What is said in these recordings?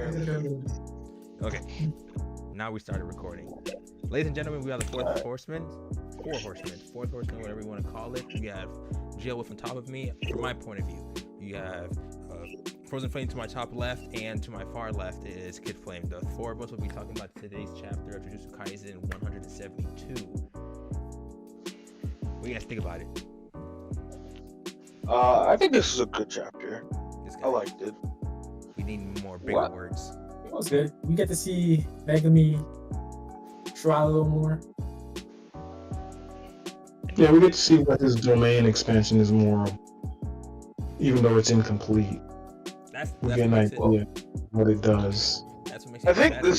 Okay. Now we started recording. Ladies and gentlemen, we are the fourth horseman, whatever you want to call it. We have Jail Wolf on top of me. From my point of view, you have Frozen Flame to my top left, and to my far left is Kid Flame. The four of us will be talking about today's chapter of Jujutsu Kaisen 172. What do you guys think about it? I think this is a good chapter. I liked it. We need more bigger words. It was good. We get to see Megumi try a little more. Yeah, we get to see what his domain expansion is more, even though it's incomplete. We get an idea what it does. That's what makes it I think better.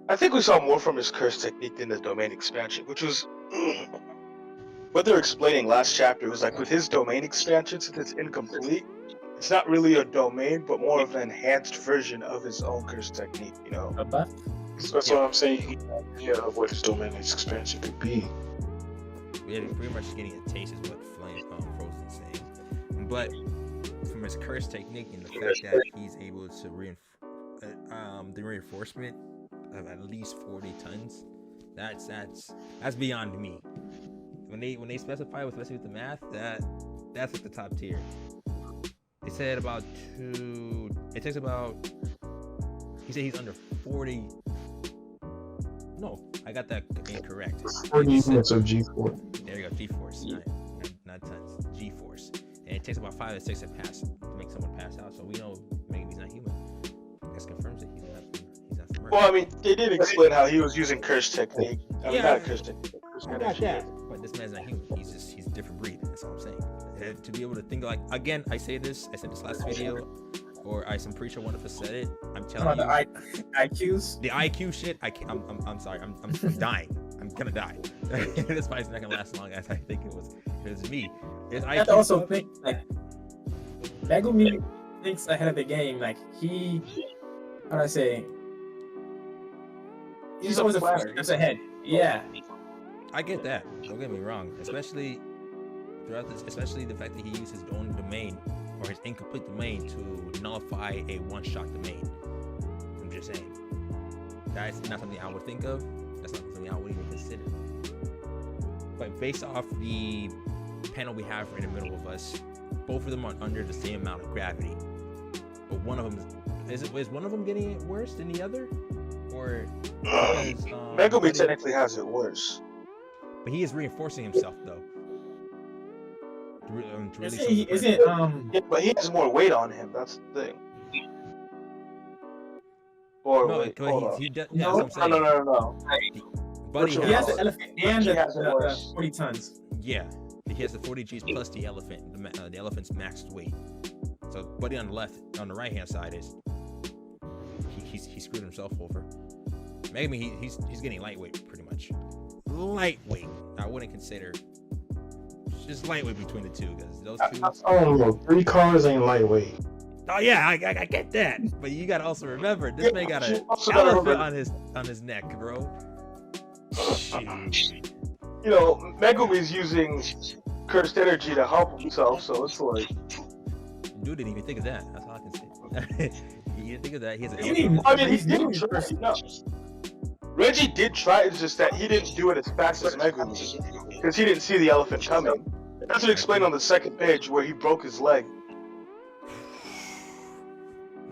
I think we saw more from his curse technique than the domain expansion, which was what they're explaining last chapter. Was like with his domain expansion, since it's incomplete, it's not really a domain, but more of an enhanced version of his own curse technique. You know. So that's what I'm saying. He had an idea of what his domain expansion could be. Yeah, pretty much getting a taste is what Frozen's saying. But from his curse technique and the fact that he's able to the reinforcement of at least 40 tons, that's beyond me. When they specify, especially with the math, that's at the top tier. They said about it takes about. He said he's under 40. No, I got that incorrect. 40 units of G-Force. There you go, G-Force, not tons, G-Force. And it takes about 5 to 6 to make someone pass out. So we know Megumi's not human. This confirms that he's not from Earth. Well, I mean, they did explain how he was using curse technique. Not curse technique. I got that. But this man's not human. He's a different breed. That's all I'm saying. And to be able to think like, again, I said this last video, or I'm pretty sure one of us said it. I'm telling you. The IQs? The IQ shit, I'm sorry. I'm dying. I'm gonna die. This fight's not gonna last long as I think it was. It was me. I have to also think, like, Megumi thinks ahead of the game. Like, how do I say? He's always a few steps ahead. Yeah. I get that. Don't get me wrong. Especially throughout this, especially the fact that he used his own domain or his incomplete domain to nullify a one-shot domain. I'm just saying. That's not something I would think of. That's not something I would even consider. But based off the panel we have right in the middle of us, both of them are under the same amount of gravity. But one of them is one of them getting it worse than the other? Or because, Megumi technically has it worse. But he is reinforcing himself though. Yeah, but he has more weight on him. That's the thing. Or no, wait, no. But he has the elephant and the 40 tons. Yeah, he has the 40 Gs plus the elephant. The elephant's maxed weight. So, Buddy on the right hand side is he screwed himself over. Megumi, he's getting lightweight pretty much. Lightweight. I wouldn't consider. Just lightweight between the two, because those two. Oh no, 3 cars ain't lightweight. Oh yeah, I get that, but you gotta also remember this man got an elephant on his neck, bro. Shoot. You know, Megumi's using cursed energy to help himself, so it's like. Dude didn't even think of that. That's all I can say. He didn't think of that. He has he didn't try. No. Reggie did try. It's just that he didn't do it as fast as Megumi because he didn't see the elephant coming. That's what explained on the second page where he broke his leg.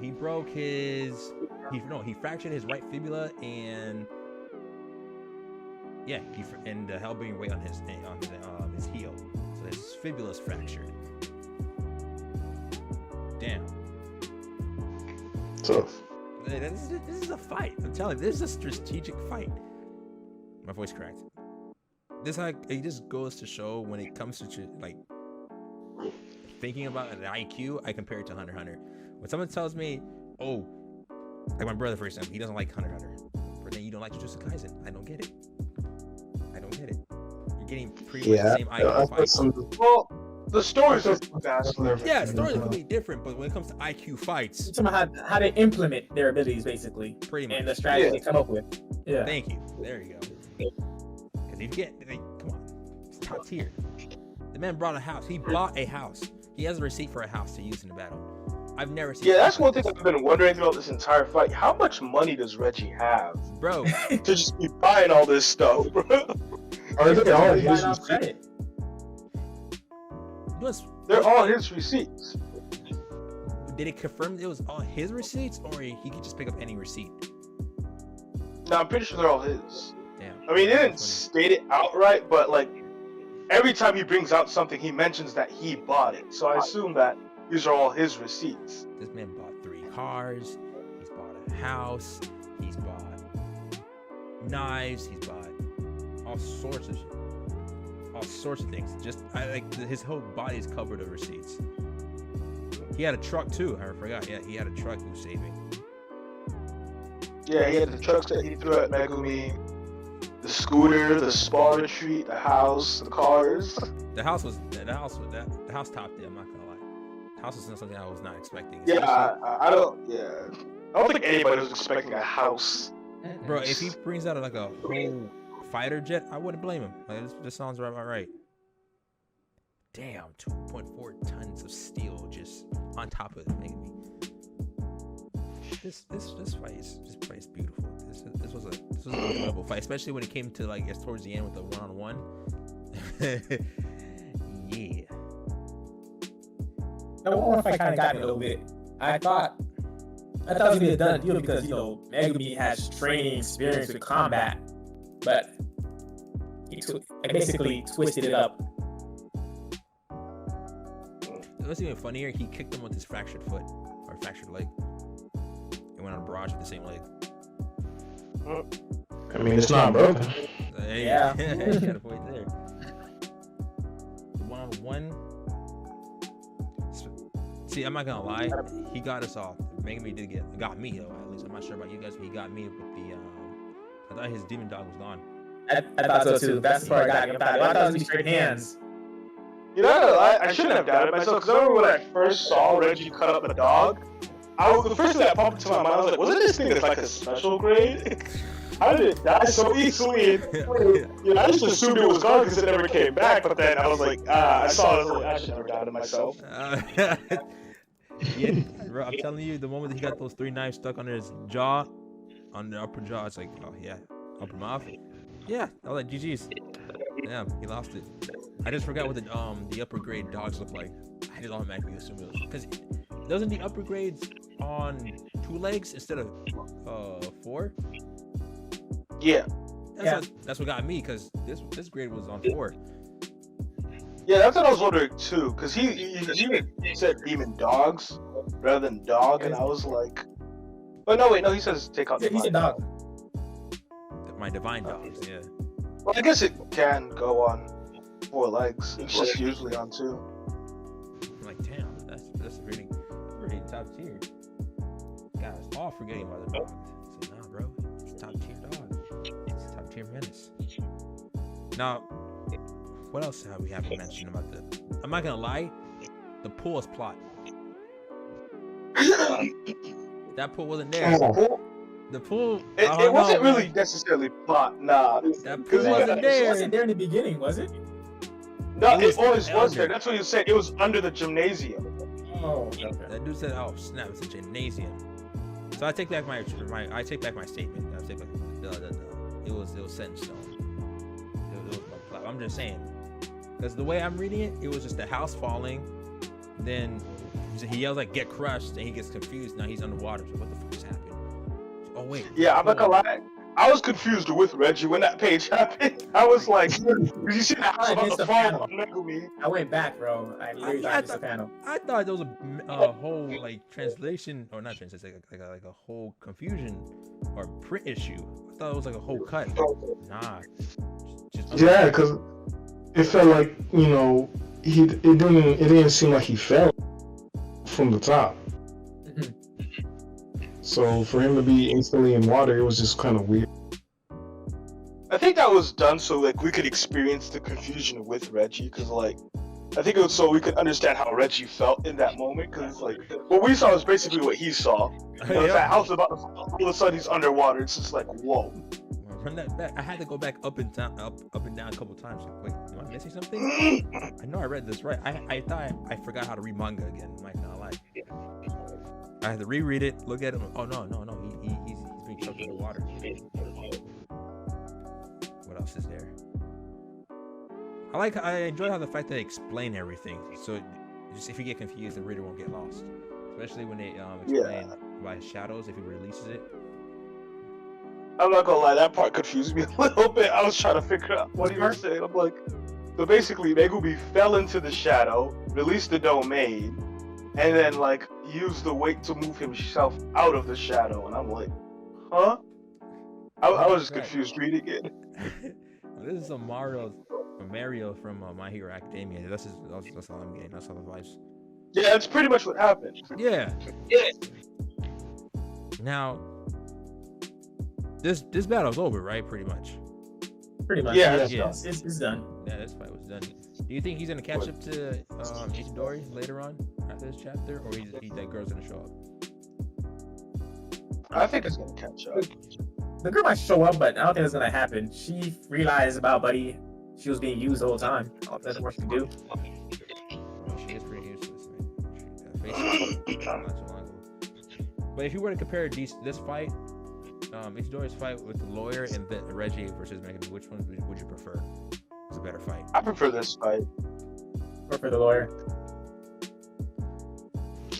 He broke he fractured his right fibula and and the hell being weight on his heel, so his fibula's fractured. Damn. Tough. This is a fight. I'm telling you, this is a strategic fight. My voice cracked. It just goes to show when it comes to like thinking about the IQ, I compare it to Hunter x Hunter. When someone tells me, oh, like my brother for example, he doesn't like Hunter x Hunter, but then you don't like Jujutsu Kaisen, I don't get it. You're getting pretty much the same IQ fight. Well, the stories are vastly different. Yeah, stories are completely different, but when it comes to IQ fights, it's about how to implement their abilities, basically, pretty much, and the strategy they come up with. Yeah. Thank you. There you go. Because if you get, come on, it's top tier. The man bought a house. He bought a house. He has a receipt for a house to use in the battle. I've never seen. Yeah, that's one thing I've been wondering throughout this entire fight. How much money does Reggie have, bro, to just be buying all this stuff, bro? Are they all Why his not receipts? credit? They're all his receipts. Did it confirm it was all his receipts, or he could just pick up any receipt? No, I'm pretty sure they're all his. Damn. I mean, he didn't state it outright, but like every time he brings out something, he mentions that he bought it. So I assume that these are all his receipts. This man bought 3 cars. He's bought a house. He's bought knives. He's bought all sorts of shit. All sorts of things. Just his whole body is covered of receipts. He had a truck too. I forgot. Yeah, he had a truck he was saving. Yeah, he had the trucks that he threw at Megumi, the scooter, the spa retreat, the house, the cars. The house topped it. I'm not gonna lie. The house was something I was not expecting. Yeah, I don't think anybody was expecting a house. Bro, if he brings out like a whole fighter jet, I wouldn't blame him. Like this sounds right about right. Damn, 2.4 tons of steel just on top of Megumi. This fight is beautiful. This was an incredible fight, especially when it came to like towards the end with the 1-on-1. Yeah. The one fight kind of got me a little bit. I thought it was gonna be a done deal because Megumi has training experience with combat, but he basically twisted it up. What's even funnier, he kicked him with his fractured foot or fractured leg. He went on a barrage with the same leg. I mean, it's not broken. Hey, Yeah. You got a point there. The 1-on-1. See, I'm not gonna lie. He got us off. Megumi got me though. At least I'm not sure about you guys, but he got me with the. I thought his demon dog was gone. I thought so too. That's the part I got. I thought it was gonna be straight hands. You know, I shouldn't have doubted myself, because I remember when I first saw Reggie cut up a dog, the first thing that popped into my mind, I was like, wasn't this thing like a special grade? How did it die so easily? I just assumed it was gone because it never came back, but then I was like, I saw it, I was like, I should never doubted myself. Yeah, bro, I'm telling you, the moment he got those 3 knives stuck under his jaw, on the upper jaw, it's like, oh yeah, upper mouth. Yeah, I was like, GG's. Damn, he lost it. I just forgot what the upper grade dogs look like. I just automatically assumed it was because doesn't the upper grades on 2 legs instead of 4? Yeah. That's what got me, because this grade was on 4. Yeah, that's what I was wondering too, because he said demon dogs rather than dog, and I was like, oh no, wait, no, he says take out He said dog. My divine dogs, yeah. Well, I guess it can go on 4 legs. It's just usually on 2. I'm like, damn, that's pretty top tier. Guys, all forgetting about the dog. So nah, bro, it's top tier dog. It's top tier menace. Now, what else have we haven't mentioned about the? I'm not gonna lie, the pool is plot. That pool wasn't there. The pool. It wasn't really necessarily plot, nah. That pool wasn't there. It wasn't there in the beginning, was it? No, it always was there. That's what you said. It was under the gymnasium. Oh, okay. That dude said, "Oh snap, it's a gymnasium." So I take back my statement. I take back it was set in stone. It was my plot. I'm just saying, because the way I'm reading it, it was just the house falling. Then he yells like "get crushed," and he gets confused. Now he's underwater. So what the fuck just happened? Oh wait. Yeah, I'm not gonna lie. I was confused with Reggie when that page happened. I was like, did you see the house about to fall on Megumi? I went back, bro. I literally thought it was a panel. I thought there was a whole like translation, or not translation, like a whole confusion or print issue. I thought it was like a whole cut. Nah. Yeah, because it felt like it didn't seem like he fell from the top. So for him to be instantly in water, it was just kind of weird. I think that was done so like we could experience the confusion with Reggie, because like I think it was so we could understand how Reggie felt in that moment, because like what we saw was basically what he saw. That house about to fall, all of a sudden he's underwater. It's just like whoa. Run that back. I had to go back up and down a couple times. Like, wait, am I missing something? I know I read this right. I thought I forgot how to read manga again. I'm not like. I had to reread it, look at him. Oh no. He's being chucked in the water. What else is there? I enjoy how the fact that they explain everything. So just if you get confused, the reader won't get lost. Especially when they explain by shadows if he releases it. I'm not gonna lie, that part confused me a little bit. I was trying to figure out what he was saying. I'm like, so basically, Megumi fell into the shadow, released the domain, and then like used the weight to move himself out of the shadow. And I'm like, huh? I was just confused reading it. This is a Mario from My Hero Academia. That's all I'm getting. That's all the vibes. Yeah, that's pretty much what happened. Yeah. Now, this battle's over, right? Pretty much. Yeah. It's done. Yeah, this fight was done. Do you think he's gonna catch up to Itadori later on after this chapter, or that girl's gonna show up? I think it's gonna catch up. The girl might show up, but I don't think it's gonna happen. She realized about Buddy. She was being used the whole time. That's what she can do. She is pretty useless, man. Basically, not too long ago. But if you were to compare this fight, Itadori's fight with the lawyer and then Reggie versus Megumi, which one would you prefer? It's a better fight. I prefer this fight. Prefer the lawyer.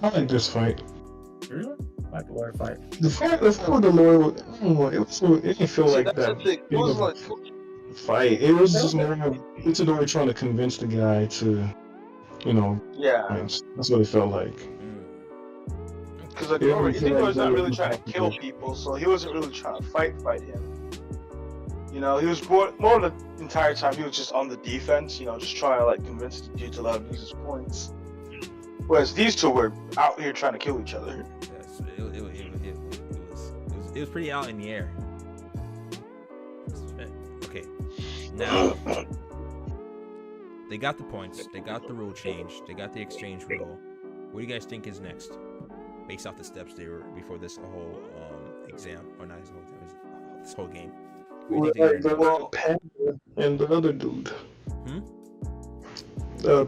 I like this fight. Really? I like the lawyer fight. The fight with the lawyer, it didn't feel like that. It was like fight. It was just more of Itadori trying to convince the guy to, yeah. That's what it felt like. Because like Itadori's not really trying to kill people, so he wasn't really trying to fight him. He was more the entire time he was just on the defense, just trying to like convince the dude to let him use his points. Whereas these two were out here trying to kill each other. Yes, it was pretty out in the air. Okay, now they got the points, they got the rule change, they got the exchange rule. What do you guys think is next, based off the steps they were before this whole exam, or not this whole game? Panda and the other dude.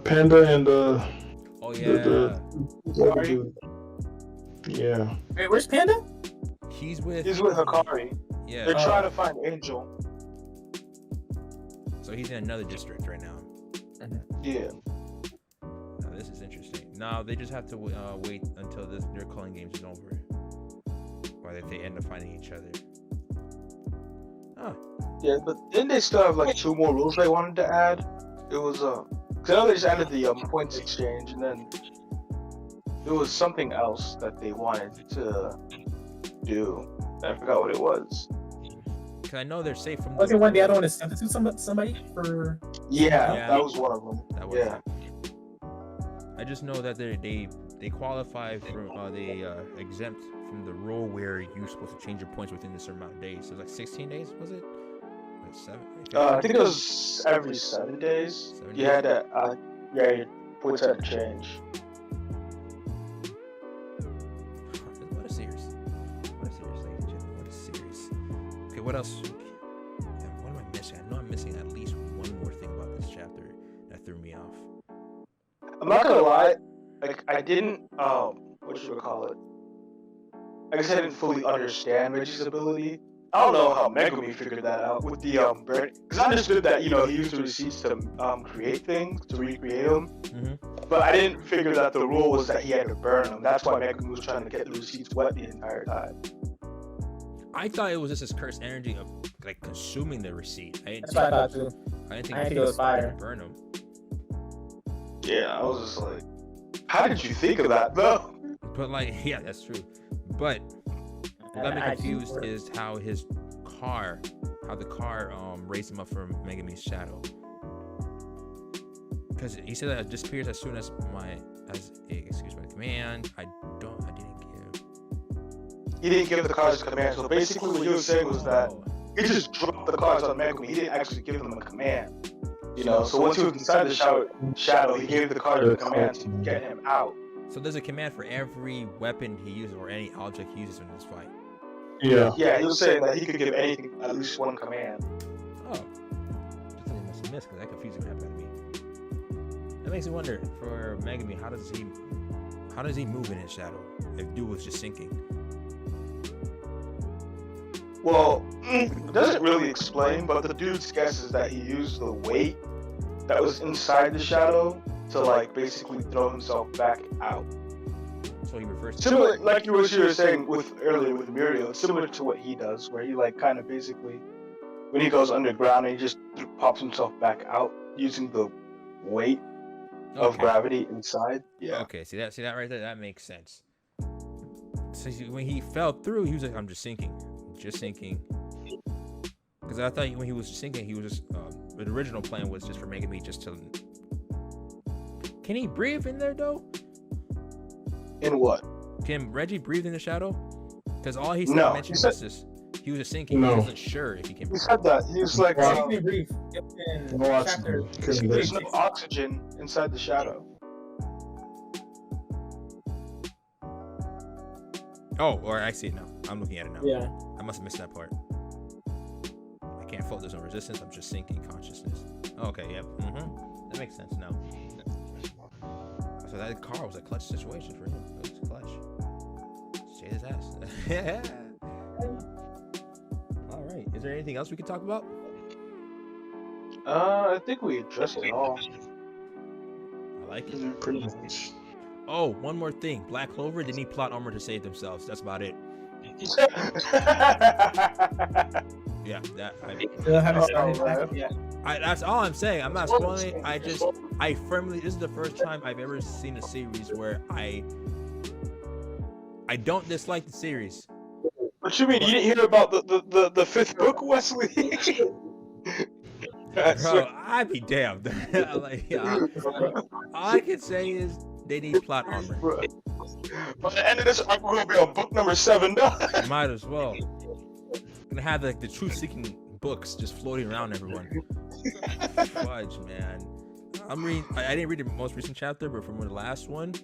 Panda and oh yeah, the other dude. Yeah. Wait, where's Panda? He's with Hikari. Yeah, they're trying to find Angel. So he's in another district right now. Yeah. Now, this is interesting. Now they just have to wait until their calling games is over, or if they end up finding each other. Yeah, but then they still have like 2 more rules they wanted to add. It was cause I know they just added the points exchange, and then there was something else that they wanted to do. I forgot what it was. Cause I know they're safe from. Was it one day I don't want to substitute somebody for? Yeah, that was one of them. That was I just know that they qualify for they exempt from the rule where you're supposed to change your points within a certain amount of days. So it was like 16 days, was it? Like 7? I think it was every 7 days. You had to your points had to change. What a series, ladies and gentlemen. What a series. Okay, what else? What am I missing? I know I'm missing at least one more thing about this chapter that threw me off. I'm not gonna lie, like I didn't what should we call it? I guess I didn't fully understand Reggie's ability. I don't know how Megumi figured that out with the burn, because I understood that he used the receipts to create things, to recreate them. But I didn't figure that the rule was that he had to burn them. That's why Megumi was trying to get the receipts wet the entire time. I thought it was just his cursed energy of like consuming the receipt. That's what I thought too. I didn't think it was fire. To burn them. Yeah, I was just like, how did you think of that though? But like, yeah, that's true. But what got me confused is how the car raised him up from Megumi's shadow. Because he said that it disappears as soon as my command. He didn't give the cards a command. So basically, what he was saying was that he just dropped the cards on Megumi. He didn't actually give them a command. So once he was inside the shadow, he gave the cards a command to get him out. So there's a command for every weapon he uses or any object he uses in this fight. Yeah. Yeah, he was saying that he could give anything at least one command. Oh, just something I must have missed because that confused the crap out of me. That makes me wonder for Megumi, how does he move in his shadow if dude was just sinking? Well, it doesn't really explain, but the dude's guess is that he used the weight that was inside the shadow to like basically throw himself back out. So he reversed. Similar, like you were saying earlier with Muriel, it's similar to what he does, where he like kind of basically, when he goes underground, he just pops himself back out using the weight of gravity inside. Yeah. Okay, see that right there, that makes sense. So when he fell through, he was like, "I'm just sinking." Because I thought when he was sinking, he was just the original plan was just for Megumi just to. Can he breathe in there though? In what? Can Reggie breathe in the shadow? Because all he mentioned was just he was just sinking. No. He wasn't sure if he can breathe. He said that. He was like, He can breathe. No oxygen. there's no oxygen inside the shadow. Oh, or I see it now. I'm looking at it now. Yeah. I must have missed that part. I can't float. There's no resistance. I'm just sinking consciousness. Okay, yep. That makes sense now. So that car was a clutch situation for him. It was clutch. Shade his ass. Yeah. All right. Is there anything else we could talk about? I think we addressed it all. I like it. Pretty much. Oh, one more thing. Black Clover, they need plot armor to save themselves. That's about it. Yeah, that's all I'm saying. I'm not spoiling it. I firmly, this is the first time I've ever seen a series where I don't dislike the series. What you mean? You didn't hear about the fifth book, Wesley? Bro, I'd be damned. Like, all I can say is they need plot armor. By the end of this, I'm gonna be on book number 7. Might as well. Gonna have like the truth-seeking books just floating around everyone. Fudge, man. I'm reading. I didn't read the most recent chapter, but from the last one,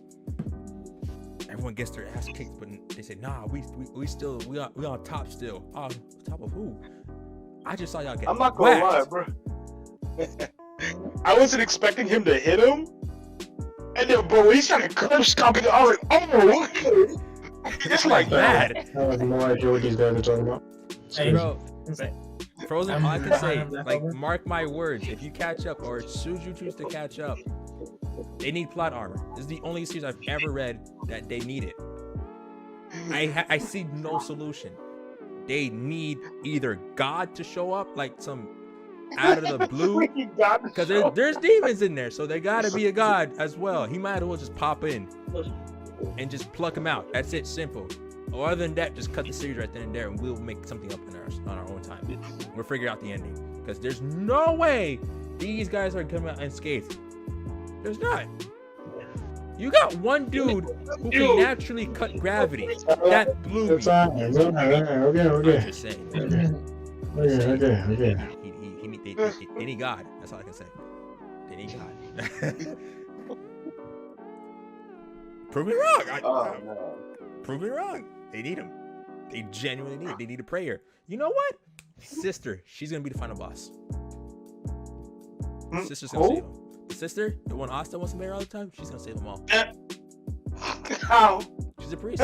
everyone gets their ass kicked. But they say, "Nah, we on top still." Oh, top of who? I just saw y'all get. I'm not gonna lie, bro. I wasn't expecting him to hit him, and then, bro, he's trying to curb stomp it. I was like, "Oh, it's like that." I have no idea what these guys are talking about. Hey, bro. Frozen, all I can say, like, mark my words, if you catch up, or as soon as you choose to catch up, they need plot armor. This is the only series I've ever read that they need it. I see no solution. They need either God to show up, like some out of the blue, because there's demons in there, so there gotta be a God as well. He might as well just pop in and just pluck him out. That's it, simple. Or other than that, just cut the series right then and there, and we'll make something up on our own time. We'll figure out the ending, because there's no way these guys are coming out unscathed. There's not. You got one dude who can naturally cut gravity. That blew me. Okay. I'm just saying. Okay. They need God. That's all I can say. They need God. Prove me wrong. Prove me wrong. They need him. They genuinely need him. They need a prayer. You know what? Sister, she's gonna be the final boss. Sister's gonna save him. The sister, the one Asta wants to marry all the time, she's gonna save them all. How? She's a priest.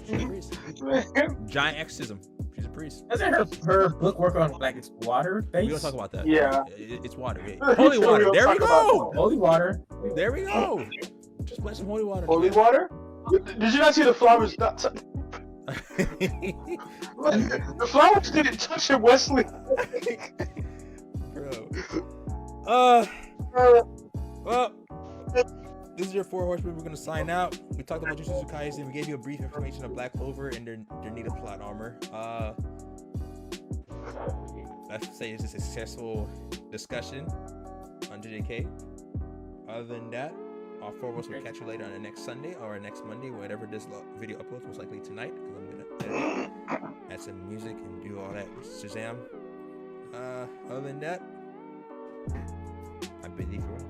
She's a priest. Giant exorcism. She's a priest. Doesn't her book work on like it's water based? We don't talk about that. Yeah. It's water. Yeah. Holy water. There we go. Holy water. There we go. Just splash some holy water. Holy water? Did you not see the flowers? The flowers didn't touch him, Wesley. Bro. Well, this is your 4 horsemen. We're gonna sign out. We talked about Jujutsu Kaisen. We gave you a brief information of Black Clover and their need of plot armor. Let's say it's a successful discussion on JJK. Other than that, our 4 of us will catch you later on the next Sunday or next Monday, whatever this video uploads, most likely tonight, because I'm gonna edit it, add some music and do all that Shazam. Other than that, I believe you're